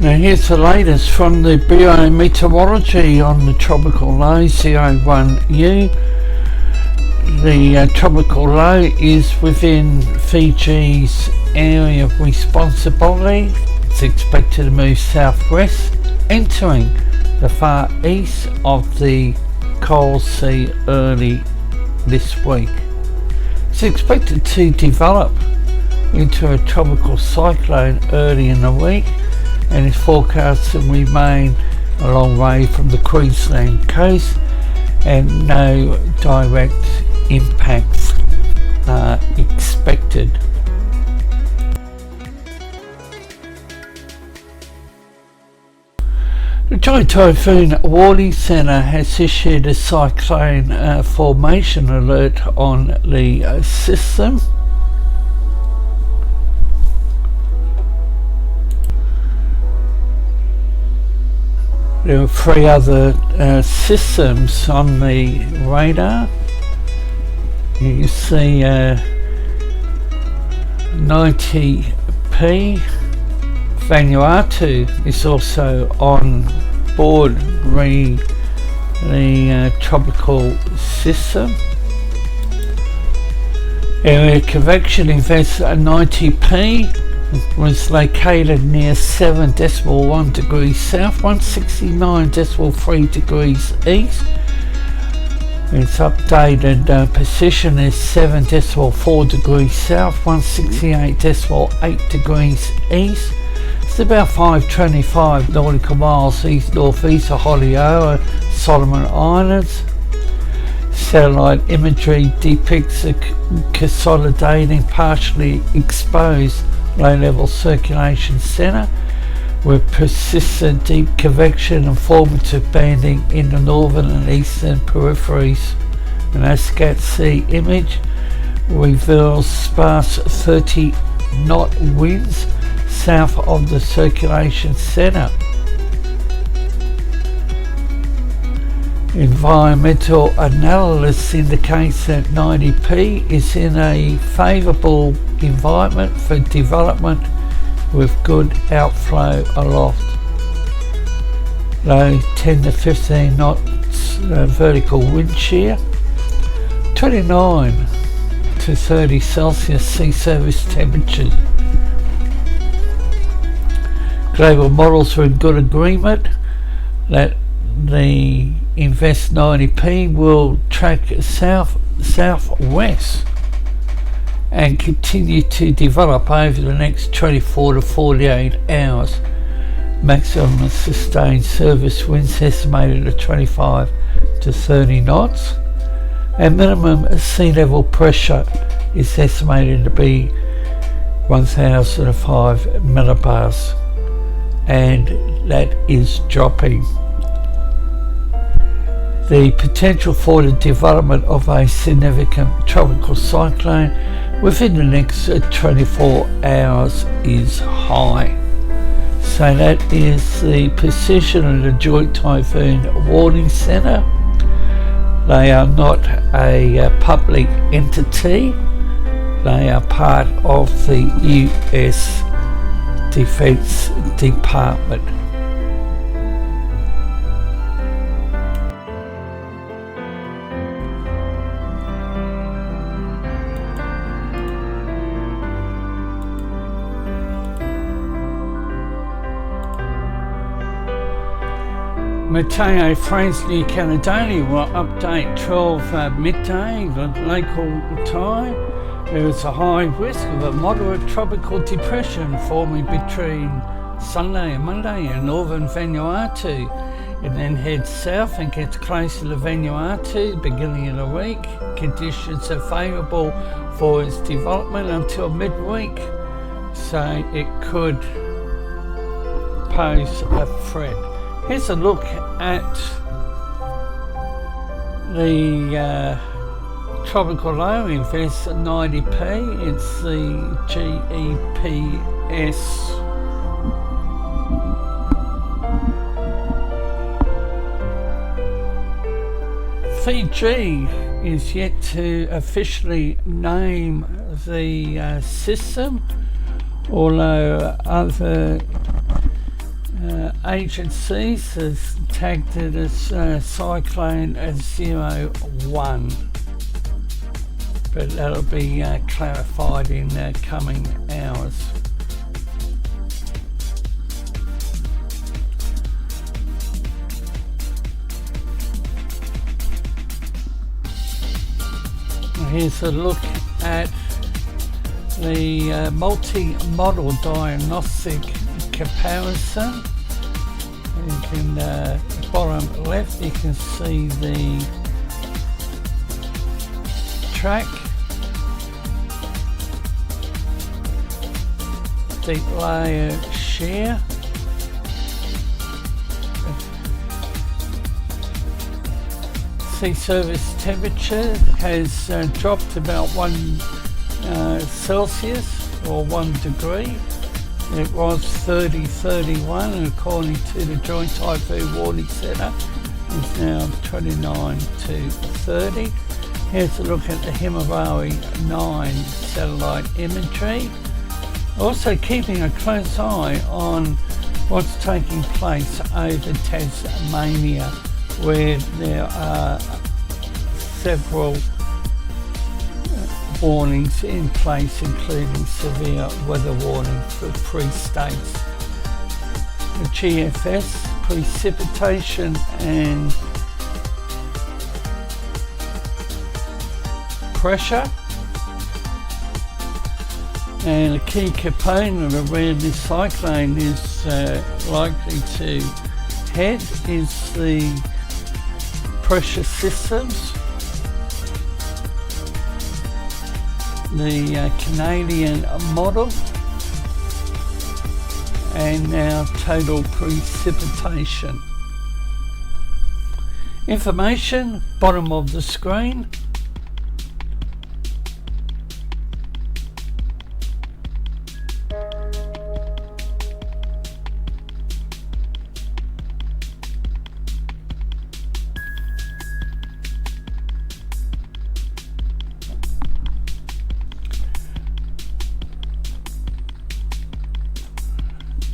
Now here's the latest from the Bureau of Meteorology on the tropical low CO1U. The tropical low is within Fiji's area of responsibility. It's expected to move southwest, entering the far east of the Coral Sea early this week. It's expected to develop into a tropical cyclone early in the week, and is forecast to remain a long way from the Queensland coast, and no direct impacts are expected. The Joint Typhoon Warning Centre has issued a Cyclone Formation Alert on the system. There are three other systems on the radar. You can see 90p. Vanuatu is also on board the tropical system. Area convection events at 90p was located near 7.1 degrees south, 169.3 degrees east. Its updated position is 7.4 degrees south, 168.8 degrees east. It's about 525 nautical miles east-northeast of Holyoa, Solomon Islands. Satellite imagery depicts a consolidating, partially exposed low-level circulation centre with persistent deep convection and formative banding in the northern and eastern peripheries. An ASCAT-C image reveals sparse 30-knot winds south of the circulation centre. Environmental analysis indicates that 90p is in a favourable environment for development with good outflow aloft. Low 10 to 15 knots vertical wind shear, 29 to 30 Celsius sea surface temperatures. Global models are in good agreement that the Invest 90p will track southwest and continue to develop over the next 24 to 48 hours. Maximum sustained surface winds estimated at 25 to 30 knots, and minimum sea level pressure is estimated to be 1005 millibars, and that is dropping. The potential for the development of a significant tropical cyclone within the next 24 hours is high. So that is the position of the Joint Typhoon Warning Centre. They are not a public entity. They are part of the US Defence Department. Meteo-France New Caledonia will update 12 midday local time. There is a high risk of a moderate tropical depression forming between Sunday and Monday in northern Vanuatu. It then heads south and gets closer to Vanuatu beginning of the week. Conditions are favourable for its development until midweek, so it could pose a threat. Here's a look at the tropical low Invest 90p. It's the GEPS. Fiji is yet to officially name the system, although other agencies has tagged it as Cyclone 01, but that'll be clarified in coming hours. Here's a look at the multi-model diagnostic comparison. You can, bottom left, you can see the track, deep layer shear, sea surface temperature has dropped about 1 Celsius or 1 degree. It was 30-31, and according to the Joint Typhoon Warning Centre, it's now 29-30. Here's a look at the Himalaya 9 satellite imagery. Also keeping a close eye on what's taking place over Tasmania, where there are several warnings in place, including severe weather warning for 3 states. The GFS, precipitation and pressure, and a key component of where this cyclone is likely to head is the pressure systems. The Canadian model, and now total precipitation. Information, bottom of the screen.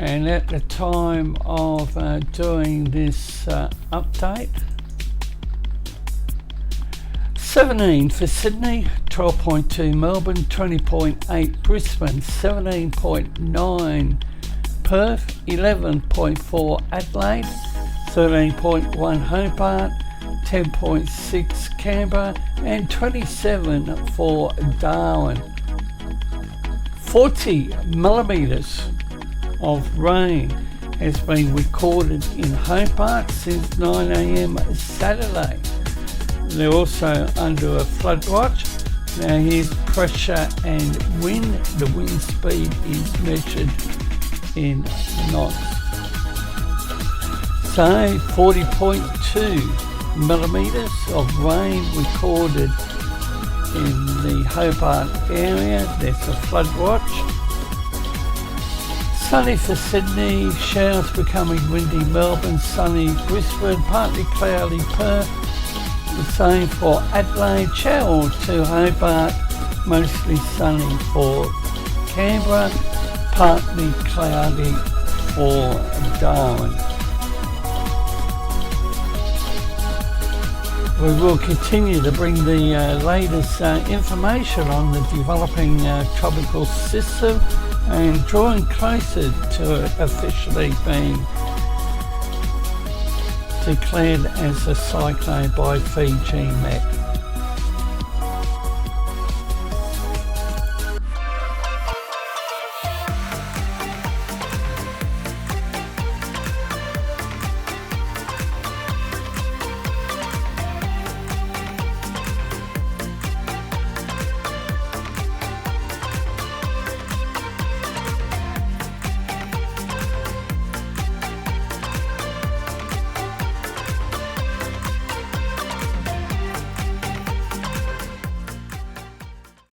And at the time of doing this update, 17 for Sydney, 12.2 Melbourne, 20.8 Brisbane, 17.9 Perth, 11.4 Adelaide, 13.1 Hobart, 10.6 Canberra, and 27 for Darwin. 40 millimetres of rain has been recorded in Hobart since 9 a.m. Saturday. They're also under a flood watch. Now here's pressure and wind. The wind speed is measured in knots. So 40.2 millimetres of rain recorded in the Hobart area. There's a flood watch. Sunny for Sydney, showers becoming windy Melbourne, sunny Brisbane, partly cloudy Perth, the same for Adelaide, shower to Hobart, mostly sunny for Canberra, partly cloudy for Darwin. We will continue to bring the latest information on the developing tropical system and drawing closer to it officially being declared as a cyclone by Fiji Met.